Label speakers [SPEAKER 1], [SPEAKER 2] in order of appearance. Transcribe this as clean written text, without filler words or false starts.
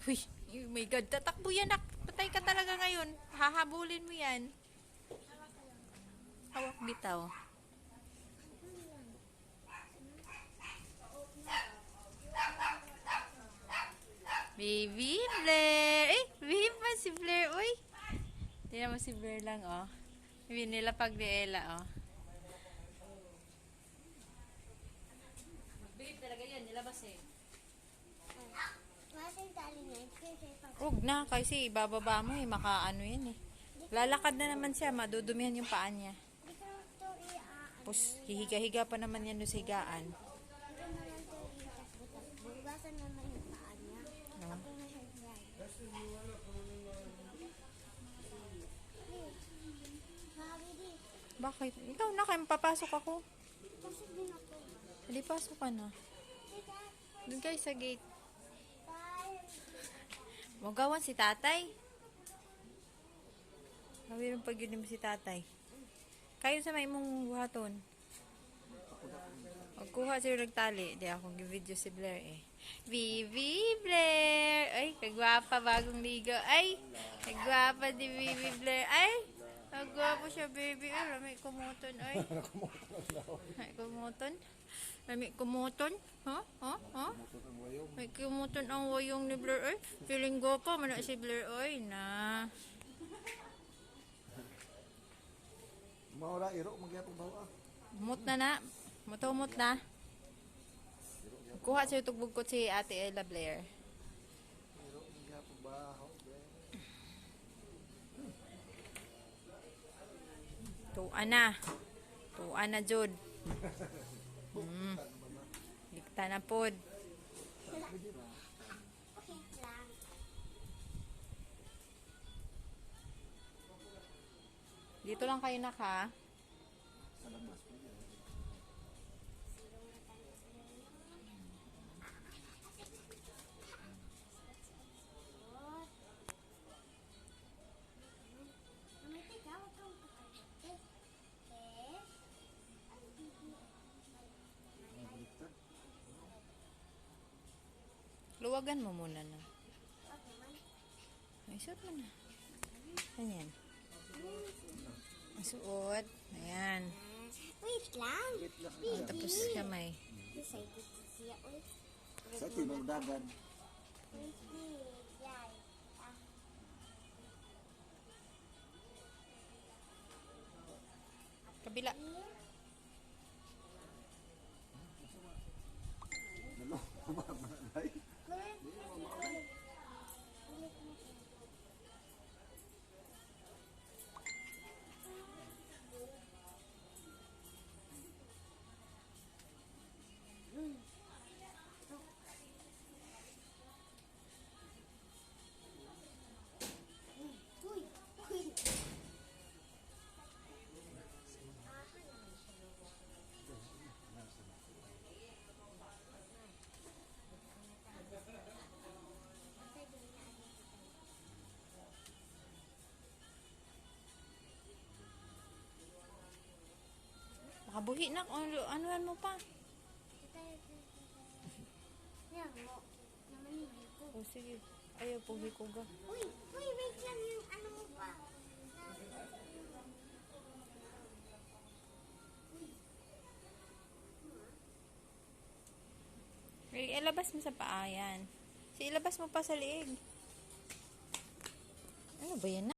[SPEAKER 1] Uy, oh my God, tatakbo yan, nak. Patay ka talaga ngayon. Hahabulin mo yan. Hawak bitaw. Baby Blair. Eh, baby pa si Blair. Uy. Tingnan mo si Blair lang, oh. Hindi nila pag-diela, oh. Babe, talaga yan. Nilabas eh. Huwag na, kasi ibababa mo eh. Makaano yan eh. Lalakad na naman siya. Madudumihan yung paa niya. Tapos, hihiga-higa pa naman yan doon sa higaan. No? Bakit? Ikaw na, kaya papasok ako. Hindi, pasok ka na. Doon kayo sa gate. Magawan si tatay. Gawin pag yun si tatay. Kayo sa may mong buhaton. Magkuha siya nagtali. Di akong video si Blair eh. Bibi Blair! Ay, kagwapa bagong ligo. Ay, kagwapa di Bibi Blair. Ay, kagwapa siya baby. Ay, rami kumuton. Ay, ay kumuton. Rami kumuton. Ha? Ha? Ha? May kumuton ang wayong ni Blair. Ay, feeling gwapa man na si Blair. Ay, na.
[SPEAKER 2] Maura iro magyapon bawa.
[SPEAKER 1] Mut na na. Muto-mut na. Kuha siya tugbog ko si Ate Ella Blair.
[SPEAKER 2] Iro magyapon baho.
[SPEAKER 1] Tuan na. Tuan na, Jud. Dikta na pod. Dito lang kayo naka. Luwagan mo muna na. Ay, suot mo na. Ayan. Suot. Ayan.
[SPEAKER 3] Wait lang.
[SPEAKER 1] Tapos kamay.
[SPEAKER 2] Sa tibok dagan.
[SPEAKER 1] Kabila.
[SPEAKER 2] Dalo. Mamalay.
[SPEAKER 1] Makabuhi na. Anuan mo pa. O sige. Ayaw, pugi ko ga.
[SPEAKER 3] Uy, wait lang yung ano mo pa.
[SPEAKER 1] Ilabas mo sa paa yan. Ilabas mo pa sa liig. Ano ba yan na?